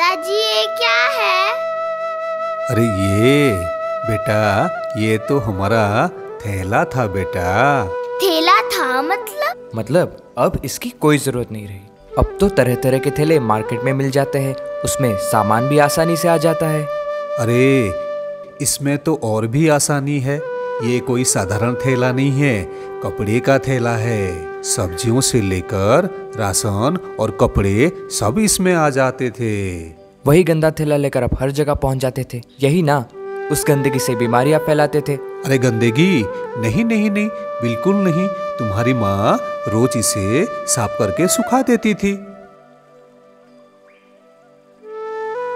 दादाजी ये क्या है? अरे बेटा, ये तो हमारा थैला था बेटा। थैला था मतलब अब इसकी कोई जरूरत नहीं रही। अब तो तरह तरह के थैले मार्केट में मिल जाते हैं, उसमें सामान भी आसानी से आ जाता है। अरे इसमें तो और भी आसानी है। ये कोई साधारण थैला नहीं है, कपड़े का थैला है। सब्जियों से लेकर राशन और कपड़े सब इसमें आ जाते थे। वही गंदा थैला लेकर आप हर जगह पहुंच जाते थे, यही ना? उस गंदगी से बीमारियां फैलाते थे। अरे गंदगी नहीं नहीं नहीं, बिल्कुल नहीं। तुम्हारी माँ रोज इसे साफ करके सुखा देती थी।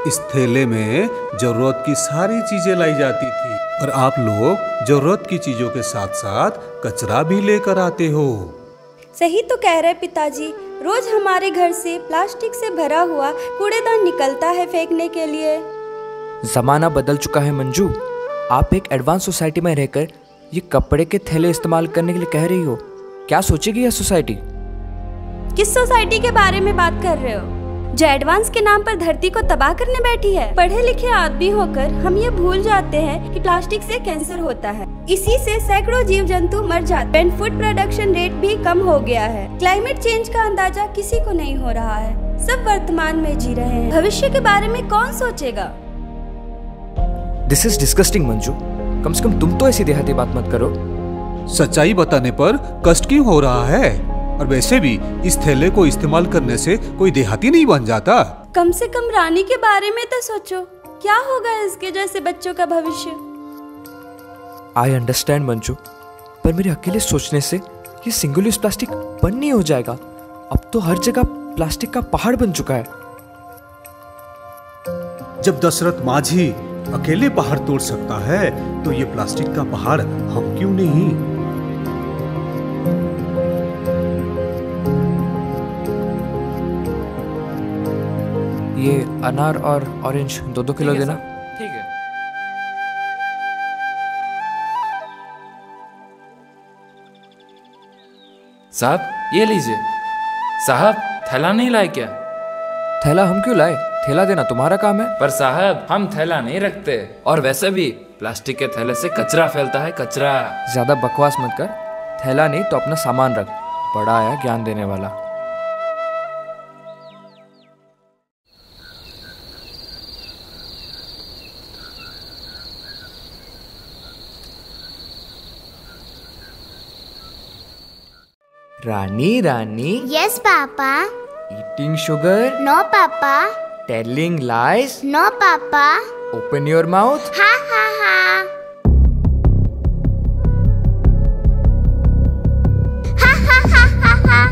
इस थैले में जरूरत की सारी चीजें लाई जाती थी और आप लोग जरूरत की चीजों के साथ साथ कचरा भी लेकर आते हो। सही तो कह रहे पिताजी, रोज हमारे घर से प्लास्टिक से भरा हुआ कूड़ेदान निकलता है फेंकने के लिए। जमाना बदल चुका है मंजू। आप एक एडवांस सोसाइटी में रहकर ये कपड़े के थैले इस्तेमाल करने के लिए कह रही हो। क्या सोचेगी यह सोसाइटी? किस सोसाइटी के बारे में बात कर रहे हो, जो एडवांस के नाम पर धरती को तबाह करने बैठी है? पढ़े लिखे आदमी होकर हम ये भूल जाते हैं कि प्लास्टिक से कैंसर होता है। इसी से सैकड़ों जीव जंतु मर जाते हैं। फूड प्रोडक्शन रेट भी कम हो गया है। क्लाइमेट चेंज का अंदाजा किसी को नहीं हो रहा है। सब वर्तमान में जी रहे हैं, भविष्य के बारे में कौन सोचेगा? This is disgusting Manju. कम से कम तुम तो ऐसी देहाती बात मत करो। सच्चाई बताने पर कष्ट क्यों हो रहा है? और वैसे भी इस थैले को इस्तेमाल करने से कोई देहाती नहीं बन जाता। कम से कम रानी के बारे में तो सोचो, क्या होगा इसके जैसे बच्चों का भविष्य? आई अंडरस्टैंड मंजू, पर मेरे अकेले सोचने से ये सिंगल यूज प्लास्टिक बंद नहीं हो जाएगा। अब तो हर जगह प्लास्टिक का पहाड़ बन चुका है। जब दशरथ माझी अकेले पहाड़ तोड़ सकता है तो ये प्लास्टिक का पहाड़ हम क्यों नहीं? ये अनार और ऑरेंज 2-2 किलो देना। ठीक है। साहब ये लीजिए। साहब थैला नहीं लाए क्या? थैला हम क्यों लाए? थैला देना तुम्हारा काम है। पर साहब हम थैला नहीं रखते, और वैसे भी प्लास्टिक के थैले से कचरा फैलता है, कचरा। ज्यादा बकवास मत कर। थैला नहीं तो अपना सामान रख। बड़ा आया ज्ञान देने वाला। Rani Rani, yes papa. Eating sugar, no papa. Telling lies, no papa. Open your mouth. हाँ हाँ हाँ। हाँ हाँ हाँ हाँ हाँ।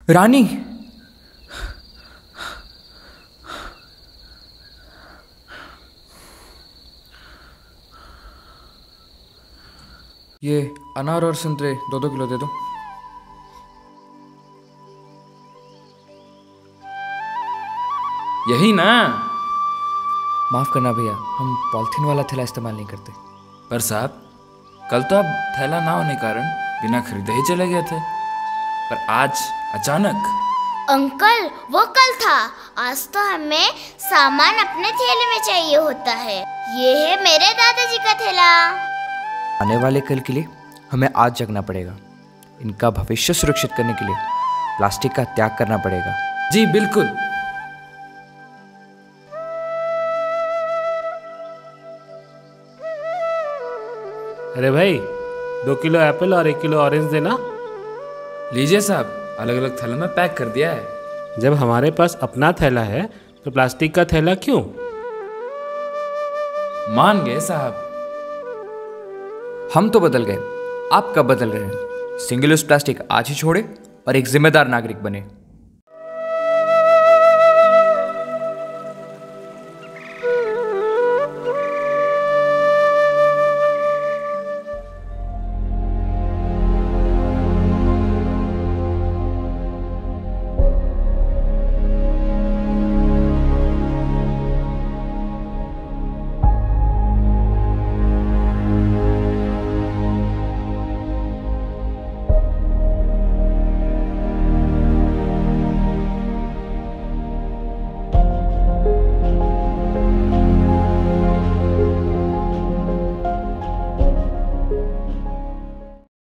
रानी, ये अनार और संतरे 2-2 किलो दे दो। यही ना? माफ करना भैया, हम पॉलिथीन वाला थैला इस्तेमाल नहीं करते। पर साहब कल तो आप थैला ना होने कारण बिना खरीदे ही चले गए थे, पर आज अचानक। अंकल वो कल था, आज तो हमें सामान अपने थैले में चाहिए होता है। ये है मेरे दादाजी का थैला। आने वाले कल के लिए हमें आज जगना पड़ेगा। इनका भविष्य सुरक्षित करने के लिए प्लास्टिक का त्याग करना पड़ेगा। जी बिल्कुल। अरे भाई 2 किलो एप्पल और 1 किलो ऑरेंज देना। लीजिए साहब, अलग अलग थैलों में पैक कर दिया है। जब हमारे पास अपना थैला है तो प्लास्टिक का थैला क्यों? मान गए साहब। हम तो बदल गए, आप कब बदल रहे हैं? सिंगल यूज प्लास्टिक आज ही छोड़े और एक जिम्मेदार नागरिक बने।